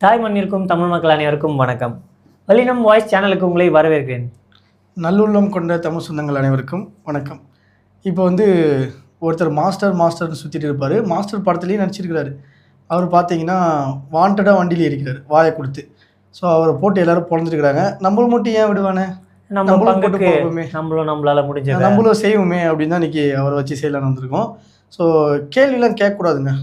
தாய் மண்ணிற்கும் தமிழ் மக்கள் அனைவருக்கும் வணக்கம். வல்லினம் வாய்ஸ் சேனலுக்கு உங்களை வரவேற்கிறேன். நல்லுள்ளம் கொண்ட தமிழ் சொந்தங்கள் அனைவருக்கும் வணக்கம். இப்போ ஒருத்தர் மாஸ்டர்னு சுற்றிட்டு இருப்பார். மாஸ்டர் படத்துலேயும் நடிச்சிருக்கிறாரு. அவர் பார்த்தீங்கன்னா வாண்டடாக வண்டியில் இருக்கிறார் வாயை கொடுத்து. ஸோ அவரை போட்டு எல்லோரும் பொழந்துருக்கிறாங்க. நம்மளும் மட்டும் ஏன் விடுவானே, நம்மளும் போட்டு போவோமே, நம்மளால் முடிஞ்சது நம்மளும் செய்வோமே அப்படின்னு தான் இன்றைக்கி அவரை வச்சு செய்யலான்னு வந்திருக்கோம். ஸோ கேள்வியெலாம் கேட்கக்கூடாதுங்க.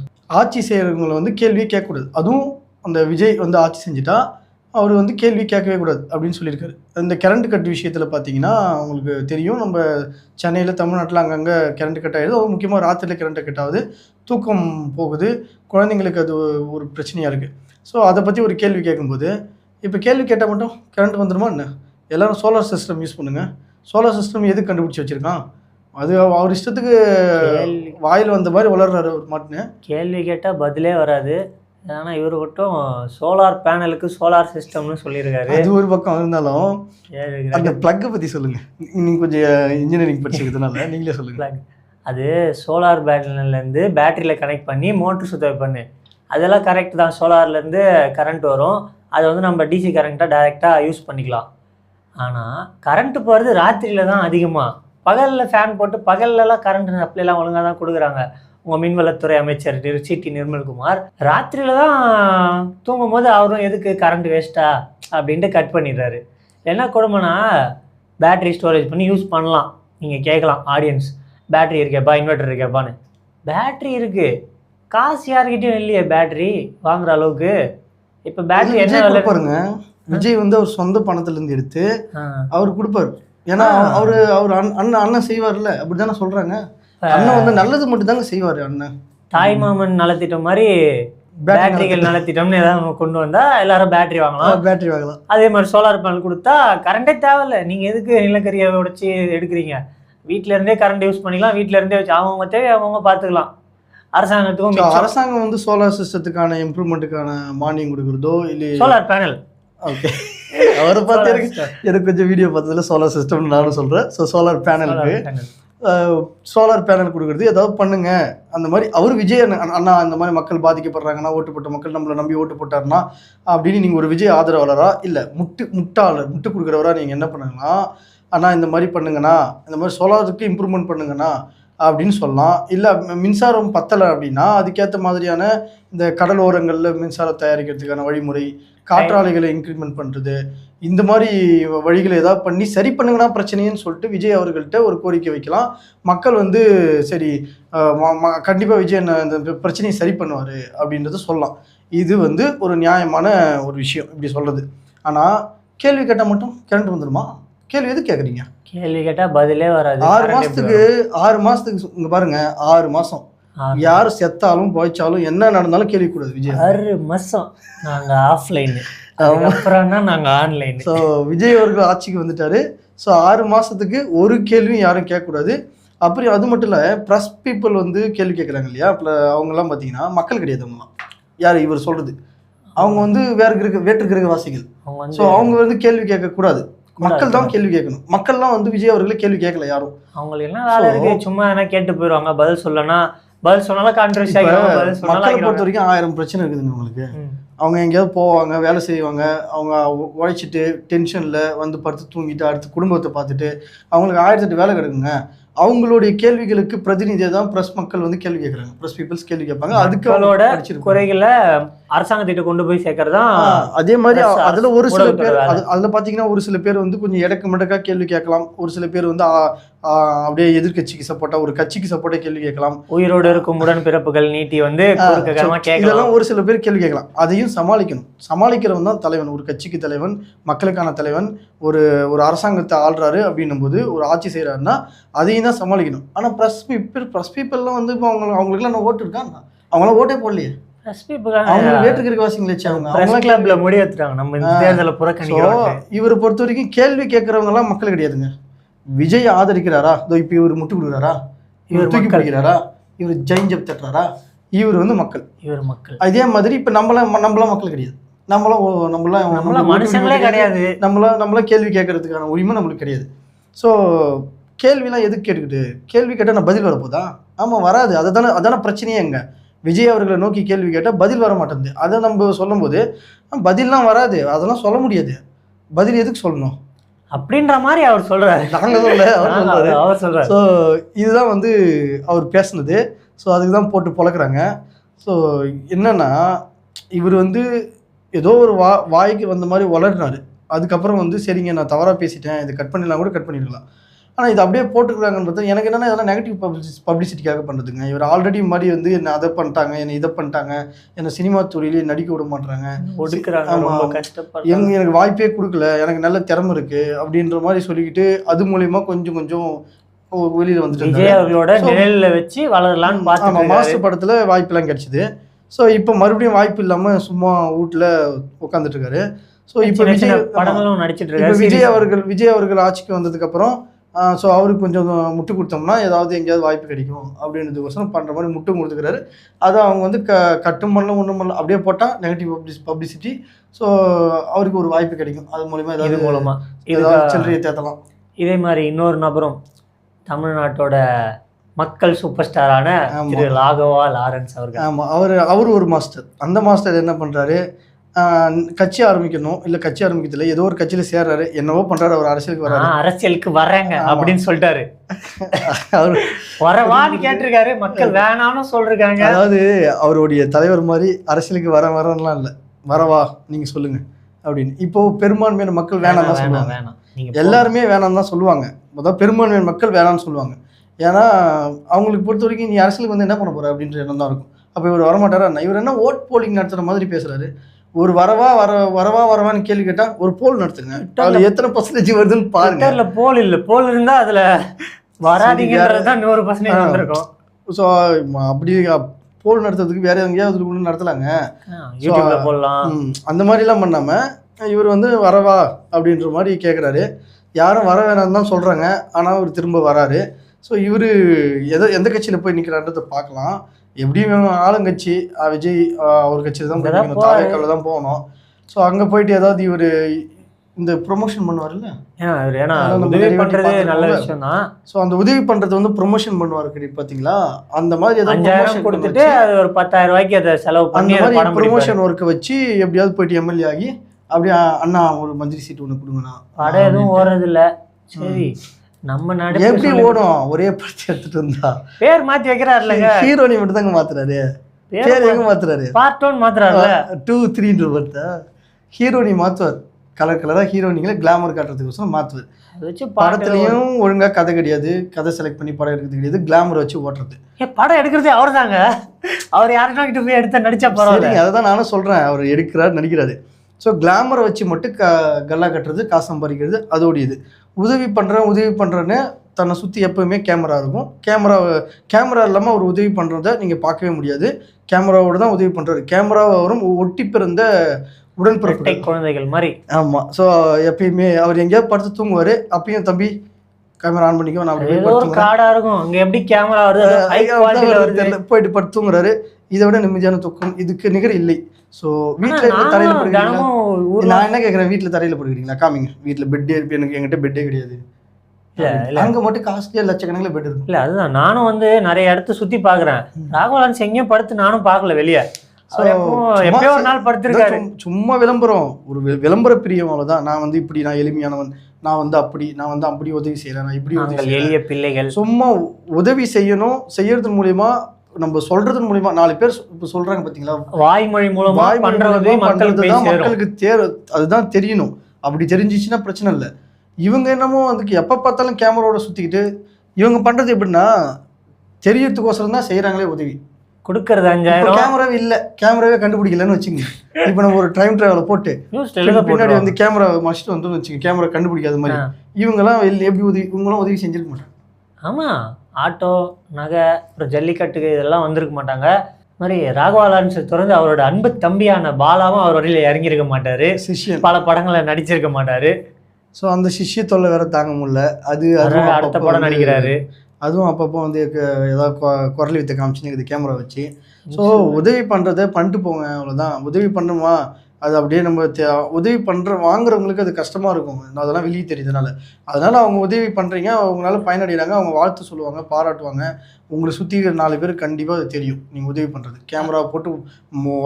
ஆட்சி செய்கிறவங்களை கேள்வியே கேட்கக்கூடாது. அதுவும் அந்த விஜய் ஆட்சி செஞ்சுட்டா அவர் கேள்வி கேட்கவே கூடாது அப்படின்னு சொல்லியிருக்காரு. இந்த கரண்ட் கட் விஷயத்தில் பார்த்தீங்கன்னா உங்களுக்கு தெரியும், நம்ம சென்னையில் தமிழ்நாட்டில் அங்கங்கே கரண்ட் கட் ஆகிடுது. அது முக்கியமாக ராத்திரியில் கரண்ட் கட் ஆகுது, தூக்கம் போகுது, குழந்தைங்களுக்கு அது ஒரு பிரச்சனையாக இருக்குது. ஸோ அதை பற்றி ஒரு கேள்வி கேட்கும்போது, இப்போ கேள்வி கேட்டால் மட்டும் கரண்ட் வந்துடுமா என்ன? எல்லோரும் சோலார் சிஸ்டம் யூஸ் பண்ணுங்கள். சோலார் சிஸ்டம் எதுக்கு கண்டுபிடிச்சி வச்சுருக்கான்? அது அவர் இஷ்டத்துக்கு வாயில் வந்த மாதிரி வளர்றாரு மாட்டுன்னு. கேள்வி கேட்டால் பதிலே வராது. ஆனால் இவர் மட்டும் சோலார் பேனலுக்கு சோலார் சிஸ்டம்னு சொல்லியிருக்காரு. அது ஒரு பக்கம் இருந்தாலும் அந்த ப்ளக்கை பற்றி சொல்லுங்கள். நீங்கள் கொஞ்சம் இன்ஜினியரிங் படிச்சிருக்கிறதுனால நீங்களே சொல்லுங்கள். அது சோலார் பேனல்லேருந்து பேட்டரியில் கனெக்ட் பண்ணி மோட்ரு சுத்த பண்ணு, அதெல்லாம் கரெக்ட் தான். சோலார்லேருந்து கரண்ட் வரும், அதை நம்ம டிசி கரண்ட்டாக டைரெக்டாக யூஸ் பண்ணிக்கலாம். ஆனால் கரண்ட்டு போகிறது ராத்திரியில் தான் அதிகமாக. பகலில் ஃபேன் போட்டு பகல்லலாம் கரண்ட் சப்ளைலாம் ஒழுங்காக தான் கொடுக்குறாங்க. உங்கள் மின்வளத்துறை அமைச்சர் சிடி நிர்மல்குமார் ராத்திரியில் தான் தூங்கும் போது அவரும் எதுக்கு கரண்ட் வேஸ்ட்டா அப்படின்ட்டு கட் பண்ணிடுறாரு. என்ன கொடுமைனா, பேட்ரி ஸ்டோரேஜ் பண்ணி யூஸ் பண்ணலாம். நீங்கள் கேட்கலாம் ஆடியன்ஸ், பேட்ரி இருக்கேப்பா, இன்வெர்டர் இருக்கேப்பான்னு. பேட்ரி இருக்குது, காசு யார்கிட்டையும் இல்லையே பேட்ரி வாங்குற அளவுக்கு. இப்போ பேட்ரி என்ன பாருங்க, விஜய் அவர் சொந்த பணத்துலேருந்து எடுத்து அவர் கொடுப்பார். ஏன்னா அவர் அண்ணன் செய்வார்ல, அப்படி தானே சொல்கிறாங்க. அண்ணன் நல்லது மட்டும் தாங்க செய்வார். அண்ணன் தாய்மாமன் நலத்திட்டம் மாதிரி பேட்டரிகள் நலத்திட்டம்னு ஏதாவது கொண்டு வந்தால் எல்லாரும் பேட்டரி வாங்கலாம். அதே மாதிரி சோலார் பேனல் கொடுத்தா கரண்டே தேவையில்லை. நீங்கள் எதுக்கு நிலக்கரியை உடைச்சி எடுக்கிறீங்க? வீட்டில இருந்தே கரண்ட் யூஸ் பண்ணிக்கலாம். வீட்டில இருந்தே வச்சு அவங்க தேவை அவங்க பார்த்துக்கலாம். அரசாங்கம் சோலார் சிஸ்டத்துக்கான இம்ப்ரூவ்மெண்ட்டுக்கான மானியம் கொடுக்குறதோ இல்லை சோலார் பேனல். ஓகே, அவரை பார்த்து எனக்கு கொஞ்சம் வீடியோ பார்த்ததுல சோலார் சிஸ்டம்னு நானும் சொல்கிறேன். ஸோ சோலார் பேனல் கொடுக்குறது ஏதாவது பண்ணுங்க அந்த மாதிரி. அவர் விஜய் அண்ணா அந்த மாதிரி மக்கள் பாதிக்கப்படுறாங்கன்னா, ஓட்டு போட்ட மக்கள் நம்மளை நம்பி ஓட்டு போட்டாருன்னா அப்படின்னு நீங்கள் ஒரு விஜய் ஆதரவாளரா இல்லை முட்டு கொடுக்குறவரா நீங்கள் என்ன பண்ணுங்கன்னா, அண்ணா இந்த மாதிரி பண்ணுங்கண்ணா, இந்த மாதிரி சோலாருக்கு இம்ப்ரூவ்மெண்ட் பண்ணுங்கண்ணா அப்படின்னு சொல்லலாம். இல்லை மின்சாரம் பத்தலை அப்படின்னா அதுக்கேற்ற மாதிரியான இந்த கடல் ஓரங்களில் மின்சாரம் தயாரிக்கிறதுக்கான வழிமுறை, காற்றாலைகளை இன்க்ரிமெண்ட் பண்ணுறது, இந்த மாதிரி வழிகளை ஏதாவது பண்ணி சரி பண்ணுங்கன்னா பிரச்சனைன்னு சொல்லிட்டு விஜய் அவர்கள்ட்ட ஒரு கோரிக்கை வைக்கலாம். மக்கள் சரி கண்டிப்பாக விஜய் இந்த பிரச்சனையை சரி பண்ணுவார் அப்படின்றத சொல்லலாம். இது ஒரு நியாயமான ஒரு விஷயம் இப்படி சொல்கிறது. ஆனால் கேள்வி கேட்டால் மட்டும் கரண்ட் வந்துடுமா? கேள்வி எது கேட்குறீங்க? கேள்வி கேட்டால் பதிலே வராது. 6 மாதத்துக்கு இங்கே பாருங்கள், 6 மாதம் யார் செத்தாலும் போய்ச்சாலும் என்ன நடந்தாலும் கேள்வி கூடாது. விஜய் 6 மாதம் நாங்கள் ஆஃப்லைன், அப்புறம் தான் நாங்கள் ஆன்லைன். ஸோ விஜய் அவர்கள் ஆட்சிக்கு வந்துட்டாரு. ஸோ 6 மாதத்துக்கு ஒரு கேள்வியும் யாரும் கேட்கக்கூடாது. அப்புறம் அது மட்டும் இல்லை, ப்ரெஸ் பீப்புள் கேள்வி கேட்குறாங்க இல்லையா, இப்போ அவங்கெல்லாம் பார்த்தீங்கன்னா மக்கள் கிடையாது. அவங்களாம் யார் இவர் சொல்கிறது, அவங்க வேற்று கிரகவாசிகள். ஸோ அவங்க கேள்வி கேட்கக்கூடாது. மக்கள் தான் கேள்வி கேட்கணும். மக்கள்லாம் விஜய் அவர்களே கேள்வி கேட்கல யாரும். அவங்களுக்கு என்ன வேலை இருக்கு, சும்மா என்ன கேட்டு போயிடுவாங்க. பதில் சொன்னாலும் கான்ட்ரவர்சி ஆகிடும். மக்களை பொறுத்த வரைக்கும் 1000 பிரச்சனை இருக்குதுங்க உங்களுக்கு. அவங்க எங்கேயாவது போவாங்க, வேலை செய்வாங்க, அவங்க உழைச்சிட்டு டென்ஷனில் படுத்து தூங்கிட்டு அடுத்து குடும்பத்தை பார்த்துட்டு அவங்களுக்கு 1008 வேலை கிடக்குங்க. அவங்களுடைய கேள்விகளுக்கு பிரதிநிதியாக தான் ப்ரெஸ் மக்கள் கேள்வி கேட்குறாங்க. ப்ரெஸ் பீப்புள்ஸ் கேள்வி கேட்பாங்க. அதுக்களோட குறைகளை அரசாங்கத்திட்ட கொண்டு போய் சேர்க்கறதா. அதே மாதிரி அதில் ஒரு சில பேர் அதில் பார்த்தீங்கன்னா ஒரு சில பேர் கொஞ்சம் இடக்கு மடக்காக கேள்வி கேட்கலாம். ஒரு சில பேர் அப்படியே எதிர்கட்சிக்கு சப்போர்ட்டாக ஒரு கட்சிக்கு சப்போர்ட்டாக கேள்வி கேட்கலாம். உயிரோடு இருக்கும் உடன் பிறப்புகள் நீட்டி இதெல்லாம் ஒரு சில பேர் கேள்வி கேட்கலாம். அதையும் சமாளிக்கணும். சமாளிக்கிறவன் தான் தலைவன். ஒரு கட்சிக்கு தலைவன், மக்களுக்கான தலைவன். ஒரு அரசாங்கத்தை ஆள்றாரு அப்படின்னும் போது, ஒரு ஆட்சி செய்கிறாருன்னா அதையும் தான் சமாளிக்கணும். ஆனால் ப்ரெஸ் பீப்புள்லாம் அவங்களுக்குலாம் நான் ஓட்டு இருக்காங்க, அவங்களாம் ஓட்டே போடலையே. இவரை பொறுத்த வரைக்கும் கேள்வி கேட்கறவங்க எல்லாம் மக்கள் கிடையாதுங்க. விஜய் ஆதரிக்கிறாரா, இப்போ இவர் முட்டு கொடுக்குறாரா, இவர் தூக்கி பிடிக்கிறாரா, இவர் ஜெயிஞ்சப் தட்டுறாரா, இவர் மக்கள். அதே மாதிரி இப்போ நம்மளாம் மக்கள் கிடையாது. நம்மளாம் மனுஷங்களே கிடையாது. நம்மளாம் கேள்வி கேட்கறதுக்கான உரிமை நம்மளுக்கு கிடையாது. ஸோ கேள்விலாம் எதுக்கு கேட்டுக்கிட்டு, கேள்வி கேட்டால் நான் பதில் வரப்போதா? ஆமாம், வராது. அதான பிரச்சனையே. எங்க விஜய் அவர்களை நோக்கி கேள்வி கேட்டால் பதில் வர மாட்டேங்குது. அதை நம்ம சொல்லும்போது பதில்லாம் வராது, அதெல்லாம் சொல்ல முடியாது, பதில் எதுக்கு சொல்லணும் அப்படின்ற மாதிரி அவர் சொல்றாரு. நாங்கள் சொல்ல அவர் சொல்றாரு. ஸோ இதுதான் வந்து அவர் பேசுனது. ஸோ அதுக்கு தான் போட்டு பொழக்கிறாங்க. ஸோ என்னன்னா இவர் வந்து ஏதோ ஒரு வாய்க்கு வந்த மாதிரி வளர்னாரு. அதுக்கப்புறம் வந்து சரிங்க நான் தவறாக பேசிட்டேன், இதை கட் பண்ணிடலாம் கூட கட் பண்ணிடலாம். ஆனால் இது அப்படியே போட்டுக்கிறாங்கன்றது எனக்கு என்னென்னா இதெல்லாம் நெகட்டிவ் பப்ளிசிட்டிக்காக பண்ணுறதுங்க. இவர் ஆல்ரெடி மாதிரி வந்து என்னை அதை பண்ணிட்டாங்க, என்னை இதை பண்ணிட்டாங்க, என்னை சினிமா துறையிலே நடிக்க விட மாட்டுறாங்க, எனக்கு வாய்ப்பே கொடுக்கல, எனக்கு நல்ல திறமை இருக்குது அப்படின்ற மாதிரி சொல்லிக்கிட்டு அது மூலயமா கொஞ்சம் கொஞ்சம் வெளியில் வந்துட்டு விஜய் அவர்களோட நிழலில் வச்சு வளரலான்னு பார்த்து மாஸ்டர் படத்தில் வாய்ப்பெல்லாம் கிடைச்சிது. ஸோ இப்போ மறுபடியும் வாய்ப்பு இல்லாமல் சும்மா வீட்டில் உட்காந்துட்டு இருக்காரு. ஸோ இப்போ படங்களும் நடிச்சிட்டு இருக்காரு. விஜய் அவர்கள் ஆட்சிக்கு வந்ததுக்கப்புறம் ஸோ அவருக்கு கொஞ்சம் முட்டு கொடுத்தோம்னா ஏதாவது எங்கேயாவது வாய்ப்பு கிடைக்கும் அப்படின்றதுக்கோசரம் பண்ணுற மாதிரி முட்டு கொடுத்துக்கிறாரு. அதை அவங்க வந்து கட்டும் பண்ணலாம் ஒன்றும் பண்ணலாம் அப்படியே போட்டால் நெகட்டிவ் பப்ளிசிட்டி. ஸோ அவருக்கு ஒரு வாய்ப்பு கிடைக்கும், அது மூலமா ஏதாவது சில்லறையை தேத்தலாம். இதே மாதிரி இன்னொரு நபரும் தமிழ்நாட்டோட மக்கள் சூப்பர் ஸ்டாரான திரு ராகவா லாரன்ஸ் அவர்கள். ஆமாம், அவர் ஒரு மாஸ்டர். அந்த மாஸ்டர் என்ன பண்ணுறாரு, கட்சி ஆரம்பிக்கணும் இல்லை கட்சி ஆரம்பிக்கிறதுல ஏதோ ஒரு கட்சியில் சேர்றாரு, என்னவோ பண்ணுறாரு, அவர் அரசியலுக்கு வர்றாங்க அப்படின்னு சொல்லிட்டாரு. அவர் வரவான்னு கேட்டிருக்காரு, மக்கள் வேணாம்னு சொல்றாங்க. அதாவது அவருடைய தலைவர் மாதிரி அரசியலுக்கு வரலாம் இல்லை, வரவா நீங்கள் சொல்லுங்க அப்படின்னு. இப்போ பெரும்பான்மையான மக்கள் வேணாம் தான் சொல்லுவாங்க, எல்லாருமே வேணாம் தான் சொல்லுவாங்க. முதல் பெரும்பான்மையான மக்கள் வேணாம்னு சொல்லுவாங்க. ஏன்னா அவங்களுக்கு பொறுத்த வரைக்கும் நீ அரசியலுக்கு வந்து என்ன பண்ண போற அப்படின்ற எண்ணம் தான் இருக்கும். அப்போ இவர் வரமாட்டாரா, இவர் என்ன ஓட் போலிங் நடத்துகிற மாதிரி பேசுறாரு. ஒரு வரவான்னு கேள்வி கேட்டா ஒரு போல் நடத்துங்க, அதுல எத்தனை பர்சன்டேஜ் வருதுன்னு பாருங்க. போல் இல்லை, போல் இருந்தா அதுல வராதீங்கன்றதுதான் 100% வந்திருக்கும். ஸோ அப்படி போல் நடத்துறதுக்கு வேற எங்கேயாவது கூட நடத்தலாங்க, யூடியூப்ல போடலாம். அந்த மாதிரிலாம் பண்ணாம இவர் வந்து வரவா அப்படின்ற மாதிரி கேட்குறாரு. யாரும் வர வேணாம்னு தான் சொல்றாங்க, ஆனால் அவர் திரும்ப வராரு. ஸோ இவர் எந்த கட்சியில் போய் நிற்கிறான்றதை பார்க்கலாம். எப்படியும் ஆளுங்கட்சி விஜய் அவர் கட்சியில் தான் தாவேக்கால தான் போகணும். ஸோ அங்கே போயிட்டு ஏதாவது இவர் இந்த ப்ரொமோஷன் பண்ணுவார்ல, நல்ல விஷயம் தான். ஸோ அந்த உதவி பண்ணுறது வந்து ப்ரொமோஷன் பண்ணுவார் பார்த்தீங்களா, அந்த மாதிரி ஏதாவது 5000 கொடுத்துட்டு ஒரு 10,000 ரூபாய்க்கு அதை செலவு பண்ணி அந்த மாதிரி ப்ரொமோஷன் ஒர்க்கை வச்சு எப்படியாவது போயிட்டு எம்எல்ஏ ஆகி அப்படியே அண்ணா ஒரு மந்திரி சீட் ஒன்று கொடுங்கண்ணா. படம் எதுவும் ஓடுறது இல்லை. சரி, நம்ம நாடு எப்படி ஓடும், ஒரே படத்தை எடுத்துட்டு இருந்தா பேர் மாத்தி வைக்கிறாருலங்க, ஹீரோனி மட்டும் தாங்க மாத்துறாரு, பேர் எங்க மாத்துறாரு, பார்ட் 1 மாத்துறாருல, 2 3ன்ற பார்த்தா ஹீரோனி மாத்துவார். கலர் கலரா ஹீரோனிங்களை கிளாமர் காட்டுறதுக்கோசரம் மாத்துவார். படத்துலயும் ஒழுங்கா கதை கிடையாது, கதை செலக்ட் பண்ணி படம் எடுக்கிறது கிடையாது, கிளாமர் வச்சு ஓட்டுறது. படம் எடுக்கிறதே அவர் தாங்க, அவர் யாருன்னா கிட்ட போய் எடுத்தா நடிச்சா பரவாயில்ல. அதை தான் நானும் சொல்றேன், அவர் எடுக்கிறார் நடிக்கிறாரு. ஸோ கிளாமரை வச்சு மட்டும் கல்லா கட்டுறது, காசு சம்பாதிக்கிறது அதோடைய இது. உதவி பண்ணுறேன்னு தன்னை சுற்றி எப்போவுமே கேமரா இருக்கும். கேமரா இல்லாமல் ஒரு உதவி பண்ணுறத நீங்கள் பார்க்கவே முடியாது. கேமராவோட தான் உதவி பண்ணுறாரு. கேமராவை வரும் ஒட்டி பிறந்த உடன்பிறப்பு குழந்தைகள் மாதிரி. ஆமாம். ஸோ எப்பயுமே அவர் எங்கேயாவது படுத்து தூங்குவார், அப்பயும் தம்பி கேமரா ஆன் பண்ணிக்கோ, நான் போயிட்டு படுத்து தூங்குறாரு. இதை விட நிம்மதியான தூக்கம் இதுக்கு நிகர் இல்லை. ஸோ வீட்டில் தரையில் படுக்கிறீங்களா, நான் என்ன கேட்குறேன், வீட்டில் தரையில் படுக்கிறீங்களா காமிங்க. வீட்டில் பெட்டே எனக்கு என்கிட்ட பெட்டே கிடையாது, அங்கே மட்டும் காஸ்ட்லியாக லட்சக்கணக்கில் பெட் இருக்கு. இல்லை அதுதான் நானும் வந்து நிறைய இடத்த சுற்றி பார்க்குறேன். ராகவலான்ஸ் எங்கேயும் படுத்து நானும் பார்க்கல வெளியே. எப்பயோ ஒரு நாள் படுத்திருக்காரு. சும்மா விளம்பரம், ஒரு விளம்பர பிரியம், அவ்வளோதான். நான் வந்து இப்படி, நான் எளிமையானவன், நான் வந்து அப்படி உதவி செய்கிறேன், நான் இப்படி உதவி, எளிய பிள்ளைகள். சும்மா உதவி செய்யறது மூலியமா, நம்ம சொல்றது மூலியமா 4 பேர் இப்போ சொல்றாங்க பார்த்தீங்களா, வாய்மொழி மூலமா மக்களுக்கு அதுதான் தெரியணும். அப்படி தெரிஞ்சிச்சுன்னா பிரச்சனை இல்லை. இவங்க என்னமோ அதுக்கு எப்போ பார்த்தாலும் கேமராவோட சுற்றிக்கிட்டு இவங்க பண்ணுறது எப்படின்னா தெரியறதுக்கோசரம் தான் செய்கிறாங்களே உதவி. கொடுக்கறது 5000, கேமராவே இல்லை, கேமராவே கண்டுபிடிக்கலன்னு வச்சுங்க. இப்போ நம்ம ஒரு டைம் டிராவலை போட்டு பின்னாடி வந்து கேமரா மஸ்ட் வந்து வச்சுங்க, கேமரா கண்டுபிடிக்காத மாதிரி. இவங்கெல்லாம் எப்படி இவங்களாம் உதவி செஞ்சிருக்க மாட்டாங்க. ஆமாம், ஆட்டோ, நகை, அப்புறம் ஜல்லிக்கட்டுக்கு இதெல்லாம் வந்திருக்க மாட்டாங்க. மாதிரி ராகவா லாரன்ஸ் தொடர்ந்து அவரோட அன்பு தம்பியான பாலாவும் அவர் வரையில் இறங்கியிருக்க மாட்டார், சிஷ்யன் பல படங்களை நடிச்சிருக்க மாட்டார். ஸோ அந்த சிஷ்ய தொல்லை வேற தாங்க முடியல. அடுத்த படம் நடிக்கிறாரு. அதுவும் அப்பப்போ வந்து ஏதாவது குரல் வித்தை காமிச்சுன்னு கேமரா வச்சு. ஸோ உதவி பண்ணுறதை பண்ணிட்டு போங்க, அவ்வளோதான். உதவி பண்ணுமா, அது அப்படியே நம்ம உதவி வாங்குறவங்களுக்கு அது கஷ்டமாக இருக்கும். அதெல்லாம் வெளியே தெரியுதுனால. அதனால் அவங்க உதவி பண்ணுறீங்க, அவங்களால பயனடைகிறாங்க, அவங்க வாழ்த்து சொல்லுவாங்க, பாராட்டுவாங்க. உங்களை சுற்றி இருக்கிற 4 பேர் கண்டிப்பாக அது தெரியும் நீங்கள் உதவி பண்ணுறது. கேமரா போட்டு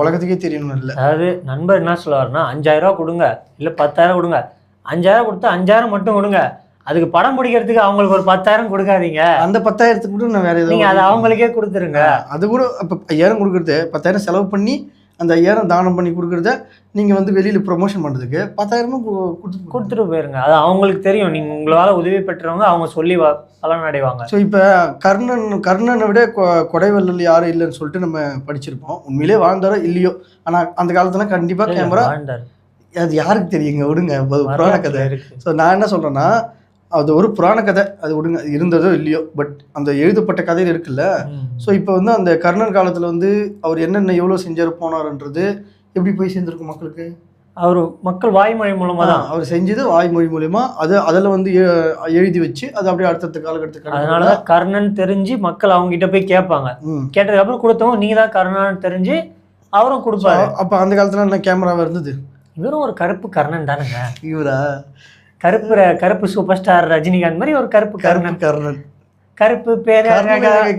உலகத்துக்கே தெரியணும்னு இல்லை. அதாவது நண்பர் என்ன சொல்லுவாருன்னா 5000 ரூபா கொடுங்க, இல்லை 10,000 கொடுங்க. 5000 கொடுத்தா 5000 மட்டும் கொடுங்க, அதுக்கு படம் பிடிக்கிறதுக்கு அவங்களுக்கு ஒரு 10,000 கொடுக்காதீங்க. அந்த 10,000 கூட நான் வேற நீங்க அதை அவங்களுக்கே கொடுத்துருங்க. அது கூட இப்போ 5000 கொடுக்குறது 10,000 செலவு பண்ணி அந்த 5000 தானம் பண்ணி கொடுக்குறத நீங்கள் வந்து வெளியில் ப்ரொமோஷன் பண்ணுறதுக்கு 10,000 கொடுத்துட்டு போயிருங்க. அது அவங்களுக்கு தெரியும், நீங்கள் உங்களால் உதவி பெற்றவங்க, அவங்க சொல்லி பலன் அடைவாங்க. ஸோ இப்போ கர்ணனை விட கொடைவள்ளல் யாரும் இல்லைன்னு சொல்லிட்டு நம்ம படிச்சிருப்போம். உண்மையிலே வாழ்ந்தாரோ இல்லையோ, ஆனால் அந்த காலத்துல கண்டிப்பாக கேமரா அது யாருக்கு தெரியுங்க, விடுங்க, புராண கதை. ஸோ நான் என்ன சொல்கிறேன்னா, அது ஒரு புராண கதை, அது விடுங்க, இருந்ததோ இல்லையோ, பட் அந்த எழுதப்பட்ட கதையில் இருக்குல்ல. ஸோ இப்போ வந்து அந்த கர்ணன் காலத்தில் வந்து அவர் என்னென்ன எவ்வளோ செஞ்சார் போனார்ன்றது எப்படி போய் சேர்ந்துருக்கும் மக்களுக்கு? அவர் மக்கள் வாய்மொழி மூலமாக தான் அவர் செஞ்சது, வாய்மொழி மூலியமா அதில் வந்து எழுதி வச்சு அது அப்படியே அடுத்த காலகட்டத்துக்கு. அதனால தான் கர்ணன் தெரிஞ்சு மக்கள் அவங்க கிட்ட போய் கேட்பாங்க. கேட்டதுக்கப்புறம் கொடுத்தவங்க நீங்கள் தான் கர்ணன் தெரிஞ்சு அவரும் கொடுப்பாரு. அப்போ அந்த காலத்தில் என்ன கேமராவாக இருந்தது? இவரும் ஒரு கருப்பு கர்ணன் தானுங்க. இவரா கருப்பு சூப்பர் ஸ்டார் ரஜினிகாந்த் மாதிரி ஒரு கருப்பு கர்ணன். கருப்பு பேரு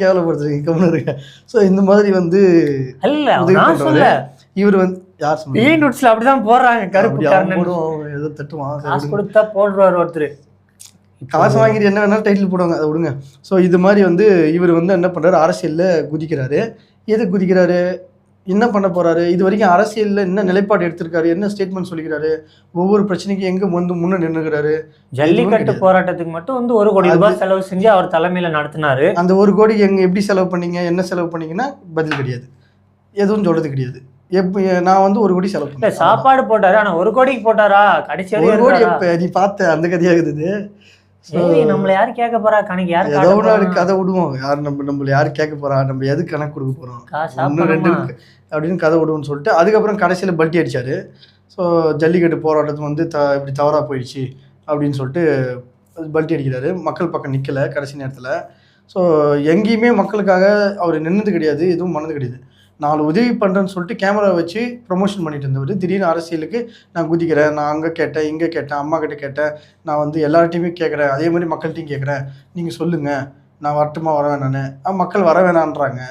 கேவலப்படுத்துறீங்க. ஸோ இந்த மாதிரி வந்து இல்ல, இவர் வந்து யார் சொல்லுங்க அப்படிதான் போடுறாங்க. கருப்பு கர்ணன் ஏதோ தட்டுவான், காசு கொடுத்தா போடுறாரு ஒருத்தர். காசு வாங்கிட்டு என்ன வேணாலும் டைட்டில் போடுவாங்க, அதை விடுங்க. ஸோ இது மாதிரி வந்து இவர் வந்து என்ன பண்ணுறாரு, அரசியலில் குதிக்கிறாரு. எது குதிக்கிறாரு, என்ன பண்ண போறாரு, இது வரைக்கும் அரசியலில் என்ன நிலைப்பாடு எடுத்திருக்காரு, என்ன ஸ்டேட்மெண்ட் சொல்லிக்கிறாரு, ஒவ்வொரு பிரச்சனைக்கும் எங்கே முன்ன நின்றுக்கிறாரு. ஜல்லிக்கட்டு போராட்டத்துக்கு மட்டும் வந்து 1 கோடி ரூபாய் செலவு செஞ்சு அவர் தலைமையில நடத்தினாரு. அந்த 1 கோடி எப்படி செலவு பண்ணீங்க, என்ன செலவு பண்ணீங்கன்னா பதில் கிடையாது, எதுவும் சொல்றது கிடையாது. நான் வந்து 1 கோடி செலவு பண்ணேன். சாப்பாடு போட்டாரு, ஆனா 1 கோடிக்கு போட்டாரா? கடைசி 1 கோடி எப்ப நீ பார்த்த அந்த கதையாகுது. நம்மள யாரு கேட்க போறா கணக்கு? யாரு கதை விடுவோம், யார் நம்மள யாரு கேட்க போறா, நம்ம எது கணக்கு கொடுக்க போறோம், 1 2 அப்படின்னு கதை விடுவோம்னு சொல்லிட்டு அதுக்கப்புறம் கடைசியில் பல்ட்டி அடிச்சாரு. ஸோ ஜல்லிக்கட்டு போராட்டத்துக்கு வந்து இப்படி தவறாக போயிடுச்சு அப்படின்னு சொல்லிட்டு பல்ட்டி அடிக்கிறாரு. மக்கள் பக்கம் நிற்கலை கடைசி நேரத்தில். ஸோ எங்கேயுமே மக்களுக்காக அவர் நின்னது கிடையாது, எதுவும் பண்ணது கிடையாது. 4 உதவி பண்ணுறேன்னு சொல்லிட்டு கேமரா வச்சு ப்ரொமோஷன் பண்ணிட்டு இருந்தவர் திடீர்னு அரசியலுக்கு நான் குதிக்கிறேன், நான் அங்கே கேட்டேன், இங்கே கேட்டேன், அம்மா கிட்ட கேட்டேன், நான் வந்து எல்லார்ட்டையுமே கேட்குறேன், அதே மாதிரி மக்கள்கிட்டையும் கேட்குறேன், நீங்கள் சொல்லுங்கள் நான் வரட்டுமா வர வேணான்னு. மக்கள் வர வேணான்றாங்க.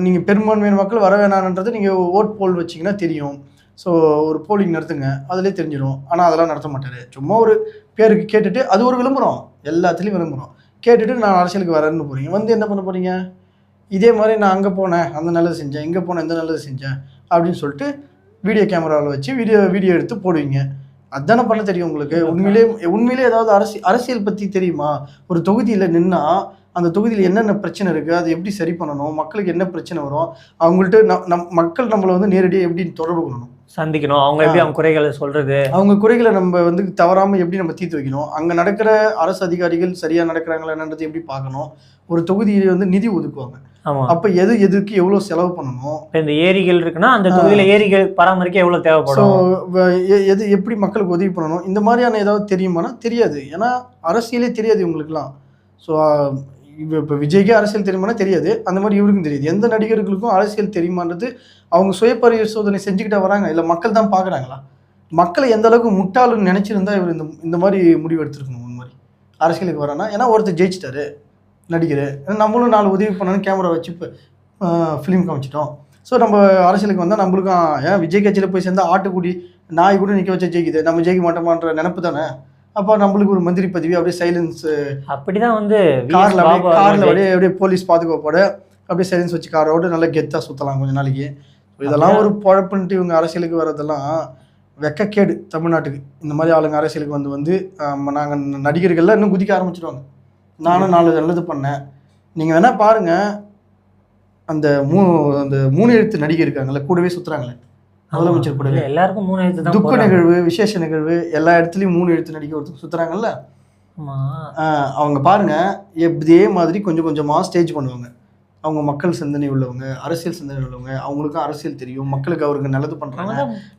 நீங்கள் பெரும்பான்மையான மக்கள் வர வேணான்றது நீங்கள் ஓட் போல் வச்சிங்கன்னா தெரியும். ஸோ ஒரு போலிங் நடத்துங்க, அதிலே தெரிஞ்சிடும். ஆனால் அதெல்லாம் நடத்த மாட்டார். சும்மா ஒரு பேருக்கு கேட்டுட்டு அது ஒரு விளம்பரம், எல்லாத்துலேயும் விளம்பரம் கேட்டுட்டு நான் அரசியலுக்கு வரேன்னு போகிறீங்க. வந்து என்ன பண்ண போகிறீங்க? இதே மாதிரி நான் அங்கே போனேன், அந்த நல்லது செஞ்சேன், இங்கே போனேன், இந்த நல்லது செஞ்சேன் அப்படின்னு சொல்லிட்டு வீடியோ கேமராவில் வச்சு வீடியோ எடுத்து போடுவீங்க. அதுதானே பண்ண தெரியும் உங்களுக்கு. உண்மையிலே ஏதாவது அரசியல் பற்றி தெரியுமா? ஒரு தொகுதியில் நின்னா அந்த தொகுதியில் என்னென்ன பிரச்சனை இருக்குது, அதை எப்படி சரி பண்ணணும், மக்களுக்கு என்ன பிரச்சனை வரும், அவங்கள்ட்ட மக்கள் நம்மளை வந்து நேரடியாக எப்படி தொடர்பு கொள்ளணும், சந்திக்கணும், அவங்க எப்படி அவங்க குறைகளை சொல்கிறது, அவங்க குறைகளை நம்ம வந்து தவறாமல் எப்படி நம்ம தீர்த்து வைக்கணும், அங்கே நடக்கிற அரசு அதிகாரிகள் சரியாக நடக்கிறாங்களா என்னன்றது எப்படி பார்க்கணும். ஒரு தொகுதியில் வந்து நிதி ஒதுக்குவாங்க. அப்போ எதுக்கு எவ்வளோ செலவு பண்ணணும். இந்த ஏரிகள் இருக்குன்னா அந்த தொகுதியில் ஏரிகள் பராமரிக்க எவ்வளோ தேவைப்படும், எப்படி மக்களுக்கு உதவி பண்ணணும், இந்த மாதிரியான ஏதாவது தெரியுமானா தெரியாது. ஏன்னா அரசியலே தெரியாது இவங்களுக்குலாம். ஸோ இப்போ விஜய்க்கே அரசியல் தெரியுமானா தெரியாது, அந்த மாதிரி இவருக்கும் தெரியாது. எந்த நடிகர்களுக்கும் அரசியல் தெரியுமான்றது அவங்க சுய பரிசோதனை செஞ்சுக்கிட்டே வராங்க. இல்லை மக்கள் தான் பார்க்குறாங்களா? மக்களை எந்த அளவுக்கு முட்டாளுன்னு நினச்சிருந்தா இவர் இந்த மாதிரி முடிவு எடுத்துருக்கணும். இந்த மாதிரி அரசியலுக்கு வரானா, ஏன்னா ஒருத்தர் ஜெயிச்சிட்டாரு நடிகர், நம்மளும் 4 உதவி பண்ணணும், கேமரா வச்சு இப்போ ஃபிலிம் காமிச்சிட்டோம். ஸோ நம்ம அரசியலுக்கு வந்தால் நம்மளுக்கும் ஏன் விஜய் கட்சியில் போய் சேர்ந்தால் ஆட்டுக்குடி நாய் கூட நிற்க வச்சா ஜெயிக்குது, நம்ம ஜெயிக்க மாட்டோமான்ற நினப்பு தானே. அப்போ நம்மளுக்கு ஒரு மந்திரி பதவி, அப்படியே சைலன்ஸ், அப்படிதான் வந்து காரில் அப்படியே போலீஸ் பாதுகாப்போட அப்படியே சைலன்ஸ் வச்சு காரோடு நல்லா கெத்தாக சுற்றலாம் கொஞ்சம் நாளைக்கு. இதெல்லாம் ஒரு பொழப்புன்ட்டு இவங்க அரசியலுக்கு வர்றதெல்லாம் வெக்கக்கேடு தமிழ்நாட்டுக்கு. இந்த மாதிரி ஆளுங்க அரசியலுக்கு வந்து நாங்கள் நடிகர்கள்லாம் இன்னும் குதிக்க ஆரம்பிச்சிடுவாங்க. நானும் 4 நல்லது பண்ணேன். நீங்கள் வேணால் பாருங்கள், அந்த 3 எழுத்து நடிகை இருக்காங்கல்ல, கூடவே சுற்றுறாங்களே முதலமைச்சர் கூடவே, எல்லாருக்கும் 3 எழுத்து தான். துக்க நிகழ்வு, விசேஷ நிகழ்வு, எல்லா இடத்துலையும் 3 எழுத்து நடிகை ஒருத்தர் சுற்றுறாங்கல்ல. அவங்க பாருங்க இதே மாதிரி கொஞ்சம் கொஞ்சமாக ஸ்டேஜ் பண்ணுவாங்க. அவங்க மக்கள் சிந்தனை உள்ளவங்க, அரசியல் சிந்தனை உள்ளவங்க, அவங்களுக்கும் அரசியல் தெரியும், மக்களுக்கு அவருக்கு நல்லது பண்ணுறாங்க,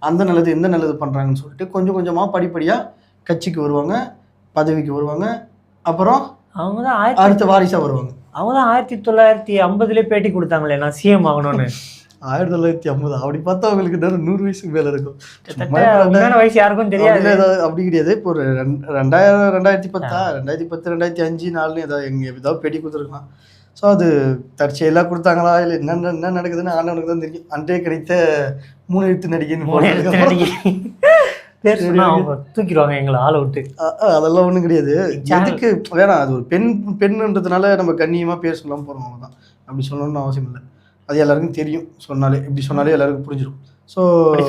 அந்த நல்லது எந்த நல்லது பண்ணுறாங்கன்னு சொல்லிட்டு கொஞ்சம் கொஞ்சமாக படிப்படியாக கட்சிக்கு வருவாங்க, பதவிக்கு வருவாங்க. அப்புறம் அவங்க தான் அடுத்த வாரிசாக வருவாங்க. அவங்க தான் 1950 பேட்டி கொடுத்தாங்களே நான் சிஎம் ஆகணும்னு. 1950 அப்படி பார்த்தா அவங்களுக்கு இன்னும் 100 வயசுக்கு மேல இருக்கும். உண்மையான வயசு யாருக்கும் தெரியாது. அப்படி கிடையாது. இப்போ ஒரு 2010 2005 4 ஏதாவது பெடி கொடுத்துருக்கலாம். ஸோ அது தற்செயலாக கொடுத்தாங்களா இல்லை என்ன நடக்குதுன்னு ஆண்டவனுக்கு தான் தெரியும். அன்றே கிடைத்த 3 எழுத்து நடிகைன்னு பேர் சொன்னா அவங்க தூக்கிடுவாங்க எங்களை ஆளை விட்டு. அதெல்லாம் ஒன்றும் கிடையாது. எதுக்கு வேணாம், அது ஒரு பெண்ணுன்றதுனால நம்ம கண்ணியமாக பேர் சொல்லாமல் போகிறோம், அவ்வளோதான். அப்படி சொல்லணும்னு அவசியம் இல்லை. அது எல்லாருக்கும் தெரியும். சொன்னாலே இப்படி சொன்னாலே எல்லாருக்கும் புரிஞ்சிடும். ஸோ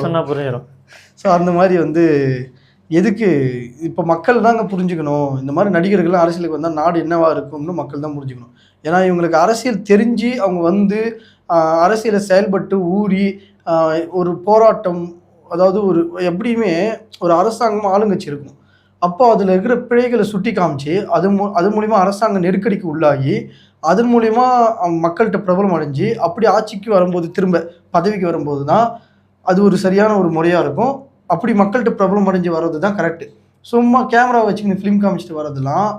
சொன்னால் புரிஞ்சிடும். ஸோ அந்த மாதிரி எதுக்கு இப்போ மக்கள் தாங்க புரிஞ்சுக்கணும். இந்த மாதிரி நடிகர்கள்லாம் அரசியலுக்கு வந்தால் நாடு என்னவா இருக்கும்னு மக்கள் தான் புரிஞ்சுக்கணும். ஏன்னா இவங்களுக்கு அரசியல் தெரிஞ்சு அவங்க அரசியலை செயல்பட்டு ஊறி ஒரு போராட்டம், அதாவது எப்படியுமே ஒரு அரசாங்கம் ஆளுங்கட்சி இருக்கும். அப்போ அதில் இருக்கிற பிழைகளை சுட்டி காமிச்சு அது மூலிமா அரசாங்க நெருக்கடிக்கு உள்ளாகி அதன் மூலிமா மக்கள்கிட்ட பிரபலம் அடைஞ்சு அப்படி ஆட்சிக்கு வரும்போது திரும்ப பதவிக்கு வரும்போது தான் அது ஒரு சரியான ஒரு முறையாக இருக்கும். அப்படி மக்கள்கிட்ட பிரபலம் அடைஞ்சு வர்றது தான் கரெக்டு. சும்மா கேமரா வச்சுக்கின்னு ஃபிலிம் காமிச்சிட்டு வர்றதுலாம்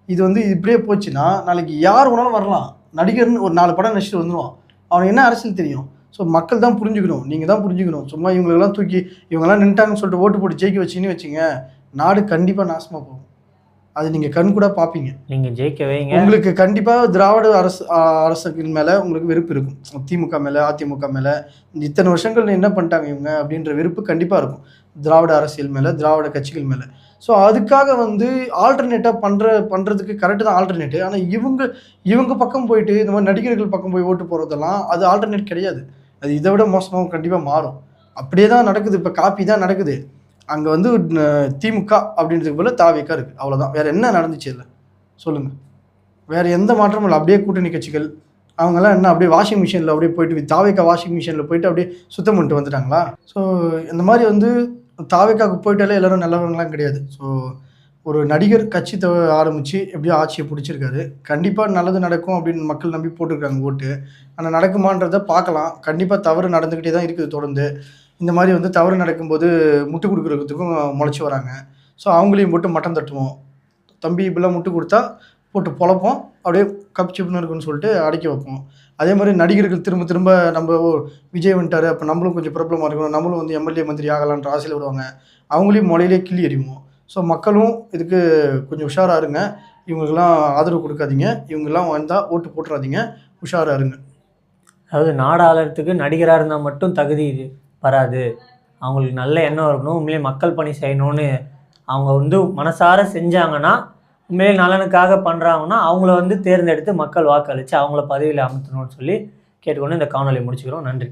இது இப்படியே போச்சுன்னா நாளைக்கு யார் வேணாலும் வரலாம். நடிகர்னு ஒரு 4 படம் நடிச்சுட்டு வந்துடுவான். அவனுக்கு என்ன அரசியல் தெரியும்? ஸோ மக்கள் தான் புரிஞ்சுக்கணும், நீங்கள் தான் புரிஞ்சுக்கணும். சும்மா இவங்களெல்லாம் தூக்கி இவங்கெல்லாம் நின்ட்டாங்கன்னு சொல்லிட்டு ஓட்டு போட்டு ஜெயிக்க வச்சிங்கன்னு வச்சுங்க, நாடு கண்டிப்பாக நாசமாக போகும். அது நீங்கள் கண் கூட பார்ப்பீங்க. நீங்கள் ஜெயிக்க வைங்க. உங்களுக்கு கண்டிப்பாக திராவிட அரசுகள் மேலே உங்களுக்கு வெறுப்பு இருக்கும். திமுக மேலே, அதிமுக மேலே இத்தனை வருஷங்கள் என்ன பண்ணிட்டாங்க இவங்க அப்படின்ற வெறுப்பு கண்டிப்பாக இருக்கும். திராவிட அரசியல் மேலே, திராவிட கட்சிகள் மேலே. ஸோ அதுக்காக ஆல்டர்னேட்டாக பண்ணுறதுக்கு கரெக்டு தான் ஆல்டர்னேட்டு. ஆனால் இவங்க பக்கம் போயிட்டு இந்த மாதிரி நடிகர்கள் பக்கம் போய் ஓட்டு போகிறதெல்லாம் அது ஆல்டர்னேட் கிடையாது. அது இதை விட மோசமாக கண்டிப்பாக மாறும். அப்படியே தான் நடக்குது. இப்போ காப்பி தான் நடக்குது. அங்கே திமுக அப்படின்றதுக்கு போல தாவேக்கா இருக்குது, அவ்வளோதான். வேறு என்ன நடந்துச்சு இல்லை சொல்லுங்கள்? வேறு எந்த மாற்றமும் இல்லை. அப்படியே கூட்டணி கட்சிகள் அவங்கெல்லாம் என்ன அப்படியே வாஷிங் மிஷினில் அப்படியே போயிட்டு தாவேக்கா வாஷிங் மிஷினில் போயிட்டு அப்படியே சுத்தம் பண்ணிட்டு வந்துட்டாங்களா? ஸோ இந்த மாதிரி தாவேக்காவுக்கு போயிட்டாலே எல்லோரும் நல்லவங்களாம் கிடையாது. ஸோ ஒரு நடிகர் கட்சி ஆரம்பித்து எப்படியோ ஆட்சியை பிடிச்சிருக்காரு. கண்டிப்பாக நல்லது நடக்கும் அப்படின்னு மக்கள் நம்பி போட்டிருக்காங்க ஓட்டு. ஆனால் நடக்குமான்றதை பார்க்கலாம். கண்டிப்பாக தவறு நடந்துக்கிட்டே தான் இருக்குது தொடர்ந்து. இந்த மாதிரி தவறு நடக்கும்போது முட்டு கொடுக்குறதுக்கும் முளைச்சி வராங்க. ஸோ அவங்களையும் போட்டு மட்டம் தட்டுவோம். தம்பி இப்படிலாம் முட்டு கொடுத்தா போட்டு பொழப்போம், அப்படியே கப்சிப்புன்னு இருக்குன்னு சொல்லிட்டு அடைக்க வைப்போம். அதே மாதிரி நடிகர்கள் திரும்ப திரும்ப நம்ம விஜய் வந்துட்டார், அப்போ நம்மளும் கொஞ்சம் ப்ராப்ளமாக இருக்கணும், நம்மளும் எம்எல்ஏ மந்திரி ஆகலான்ற ஆசையில் விடுவாங்க. அவங்களையும் முளையிலே கிள்ளி எறிவோம். ஸோ மக்களும் இதுக்கு கொஞ்சம் உஷாராக இருங்க. இவங்களுக்கெல்லாம் ஆதரவு கொடுக்காதீங்க. இவங்கெல்லாம் வந்தால் ஓட்டு போட்டுறாதீங்க, உஷாராக இருங்க. அதாவது நாடாளத்துக்கு நடிகராக இருந்தால் மட்டும் தகுதி வராது. அவங்களுக்கு நல்ல எண்ணம் இருக்கணும், உண்மையிலே மக்கள் பணி செய்யணும்னு அவங்க மனசார செஞ்சாங்கன்னா, உண்மையிலே நலனுக்காக பண்ணுறாங்கன்னா அவங்கள தேர்ந்தெடுத்து மக்கள் வாக்களித்து அவங்கள பதவியில் அமர்த்தணும்னு சொல்லி கேட்டுக்கொண்டு இந்த காணொலியை முடிச்சுக்கிறோம். நன்றி.